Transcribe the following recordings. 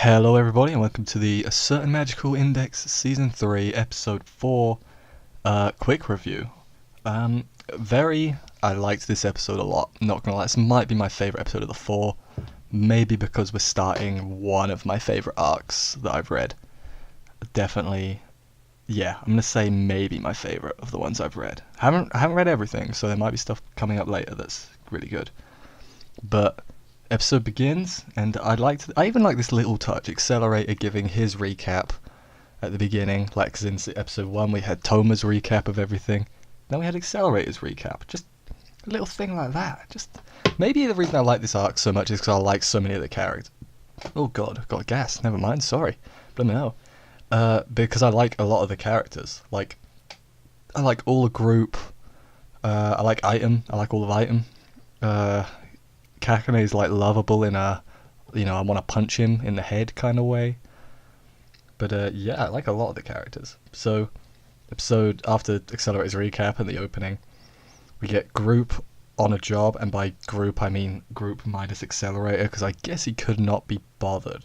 Hello everybody and welcome to the A Certain Magical Index Season 3 Episode 4 quick review. I liked this episode a lot, not gonna lie, this might be my favourite episode of the 4, maybe because we're starting one of my favourite arcs that I've read. Definitely, yeah, I'm gonna say maybe my favourite of the ones I've read. I haven't read everything, so there might be stuff coming up later that's really good. But episode begins, and I even like this little touch, Accelerator giving his recap at the beginning, like 'cause in episode 1 we had Toma's recap of everything, then we had Accelerator's recap, just a little thing like that. Just maybe the reason I like this arc so much is because I like so many of the characters. Oh god, I've got gas, never mind, sorry. But no. Because I like a lot of the characters. Like, I like all the group, I like Item, I like all of Item. Kakane is like lovable in a, I want to punch him in the head kind of way. But yeah, I like a lot of the characters. So, episode after Accelerator's recap and the opening, we get Group on a job, and by group I mean Group minus Accelerator, because I guess he could not be bothered.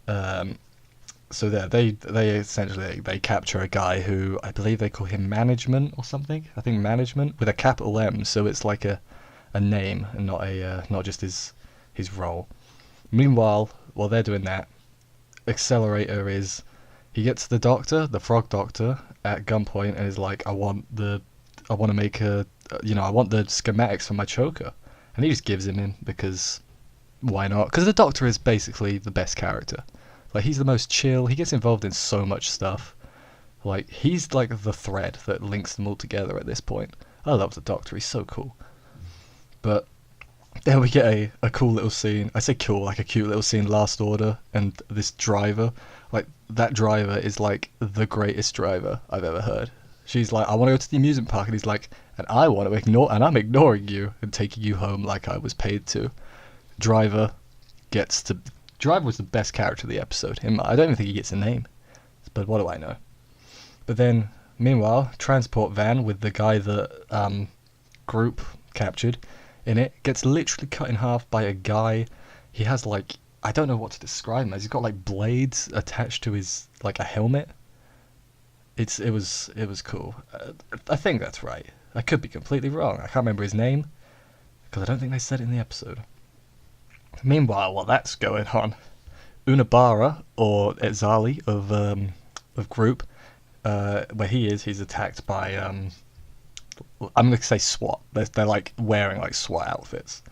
So there, they essentially they capture a guy who I believe they call him Management or something. I think Management with a capital M, so it's like a name and not just his role. Meanwhile, while they're doing that, Accelerator he gets the doctor, the frog doctor, at gunpoint and is like, I want the schematics for my choker, and he just gives him in because why not? Because the doctor is basically the best character. Like, he's the most chill. He gets involved in so much stuff. Like, he's like the thread that links them all together at this point. I love the doctor. He's so cool. But then we get a cool little scene. I say cool, like a cute little scene, Last Order, and this driver. Like, that driver is like the greatest driver I've ever heard. She's like, I want to go to the amusement park, and he's like, and I want to and I'm ignoring you and taking you home like I was paid to. Driver was the best character of the episode. I don't even think he gets a name, but what do I know? But then, meanwhile, transport van with the guy that Group captured in it gets literally cut in half by a guy. He has like, I don't know what to describe him as. He's got like blades attached to his, like, a helmet. It was cool. I think that's right. I could be completely wrong. I can't remember his name because I don't think they said it in the episode. Meanwhile, while that's going on, Unabara, or Etzali of Group, where he's attacked by I'm gonna say SWAT. They're like wearing like SWAT outfits,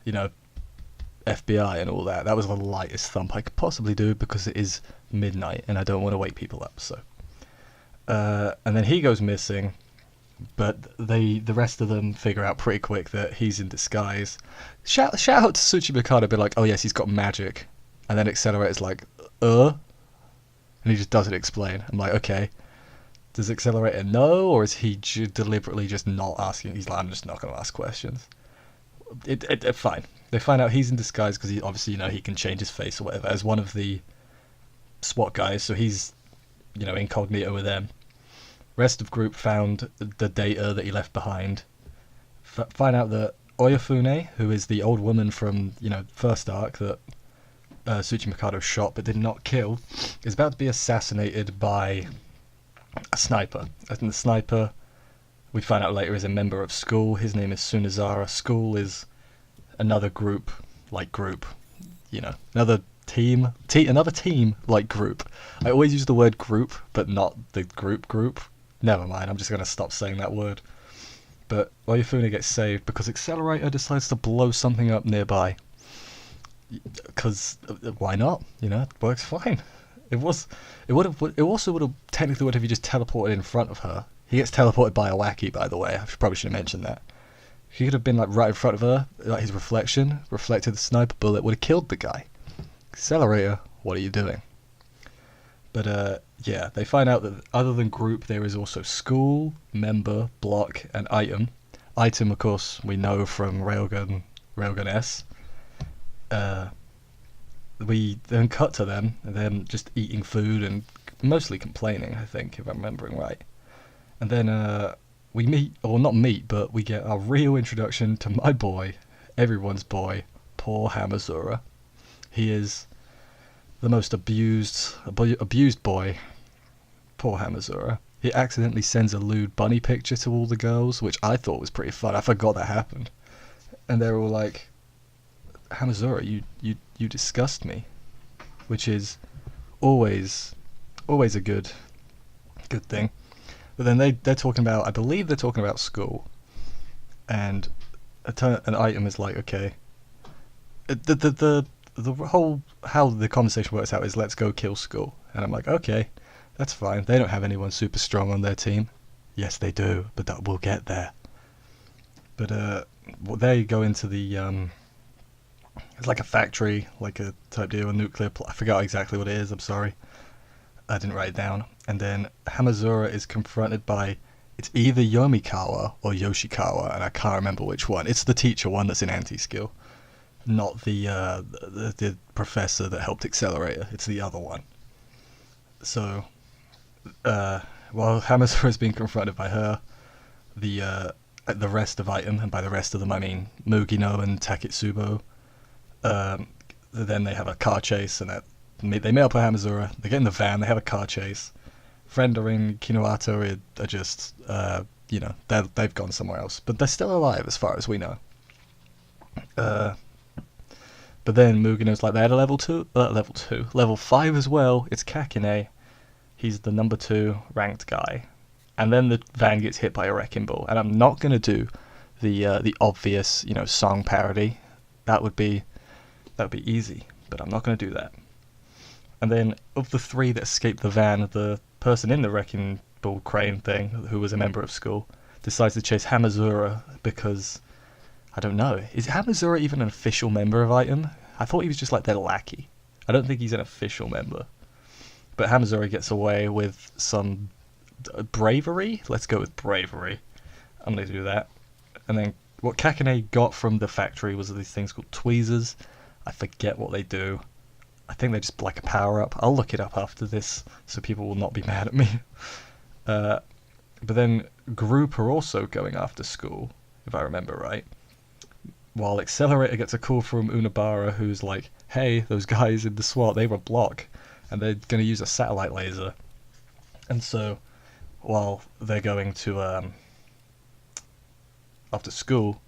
FBI and all that. That was the lightest thump I could possibly do because it is midnight and I don't want to wake people up. So, and then he goes missing, but the rest of them figure out pretty quick that he's in disguise. Shout out to Tsuchi Mikado, be like, oh yes, he's got magic, and then Accelerator's like, and he just doesn't explain. I'm like, okay. Does Accelerator know, or is he deliberately just not asking? He's like, I'm just not going to ask questions. Fine. They find out he's in disguise because he obviously, he can change his face or whatever as one of the SWAT guys, so he's, incognito with them. Rest of Group found the data that he left behind. Find out that Oyafune, who is the old woman from, first arc that Tsuchi Mikado shot but did not kill, is about to be assassinated by a sniper. And the sniper, we find out later, is a member of School. His name is Sunazara. School is another group, another team like Group. I always use the word group, but not the group. Never mind, I'm just going to stop saying that word. But Oyafune gets saved because Accelerator decides to blow something up nearby. Because why not? It works fine. It also would have technically if he just teleported in front of her. He gets teleported by a wacky, by the way. I probably should have mentioned that. He could have been like right in front of her, like his reflected the sniper bullet would have killed the guy. Accelerator, what are you doing? But yeah, they find out that other than Group, there is also School, Member, Block, and Item. Item, of course, we know from Railgun S. We then cut to them just eating food and mostly complaining, I think, if I'm remembering right. And then we meet, or not meet, but we get our real introduction to my boy, everyone's boy, Paul Hamazura. He is the most abused boy, poor Hamazura. He accidentally sends a lewd bunny picture to all the girls, which I thought was pretty fun. I forgot that happened. And they're all like, Hamazura, you disgust me. Which is always a good thing. But then they're talking about, I believe they're talking about school. And an item is like, okay, the whole, how the conversation works out is let's go kill school. And I'm like, okay, that's fine. They don't have anyone super strong on their team. Yes, they do, but we'll get there. But they go into the it's like a factory, like a type deal, a nuclear I forgot exactly what it is, I'm sorry. I didn't write it down. And then Hamazura is confronted by, it's either Yomikawa or Yoshikawa, and I can't remember which one. It's the teacher one that's in anti-skill, not the professor that helped Accelerator. It's the other one. So, while Hamazura is being confronted by her, the rest of Item, and by the rest of them I mean Mugino and Taketsubo, then they have a car chase, and they meet up with Hamazura. They get in the van. They have a car chase. Frender and Kinuato are just, they've gone somewhere else, but they're still alive as far as we know. But then Mugino's like, they're at level 5 as well. It's Kakine. He's the number 2 ranked guy. And then the van gets hit by a wrecking ball. And I'm not gonna do the obvious, song parody. That would be easy, but I'm not gonna do that. And then of the 3 that escaped the van, the person in the wrecking ball crane thing, who was a member of school, decides to chase Hamazura because, I don't know, is Hamazura even an official member of Item? I thought he was just like their lackey. I don't think he's an official member. But Hamazura gets away with some bravery. Let's go with bravery. I'm going to do that. And then what Kakine got from the factory was these things called tweezers. I forget what they do. I think they're just like a power-up. I'll look it up after this so people will not be mad at me. But then Group are also going after school, if I remember right. While Accelerator gets a call from Unabara, who's like, hey, those guys in the SWAT, they were block, and they're going to use a satellite laser. And so, while they're going to, after school,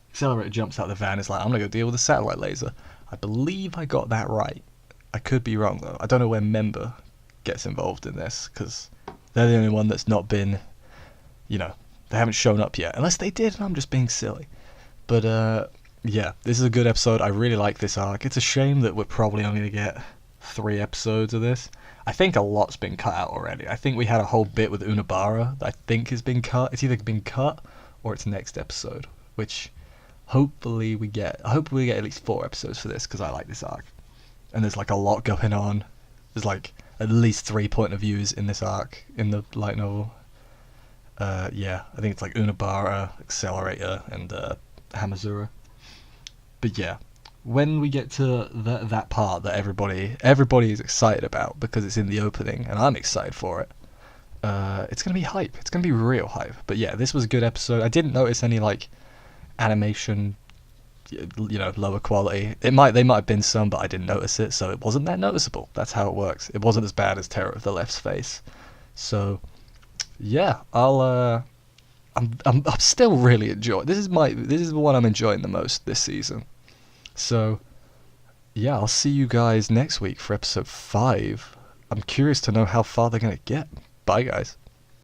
Accelerator jumps out of the van and is like, I'm going to go deal with the satellite laser. I believe I got that right. I could be wrong, though. I don't know where Member gets involved in this, because they're the only one that's not been, they haven't shown up yet. Unless they did, and I'm just being silly. But, yeah, this is a good episode. I really like this arc. It's a shame that we're probably only going to get 3 episodes of this. I think a lot's been cut out already. I think we had a whole bit with Unabara that I think has been cut. It's either been cut or it's next episode, which hopefully we get. I hope we get at least 4 episodes for this, because I like this arc. And there's like a lot going on. There's like at least 3 point of views in this arc, in the light novel. Yeah, I think it's like Unabara, Accelerator, and Hamazura. But yeah, when we get to that part that everybody is excited about because it's in the opening, and I'm excited for it, it's gonna be hype. It's gonna be real hype. But yeah, this was a good episode. I didn't notice any like animation, lower quality. They might have been some, but I didn't notice it, so it wasn't that noticeable. That's how it works. It wasn't as bad as Terror of the Left's Face. So yeah, I'm still really enjoying. This is the one I'm enjoying the most this season. So yeah, I'll see you guys next week for episode 5. I'm curious to know how far they're gonna get. Bye guys.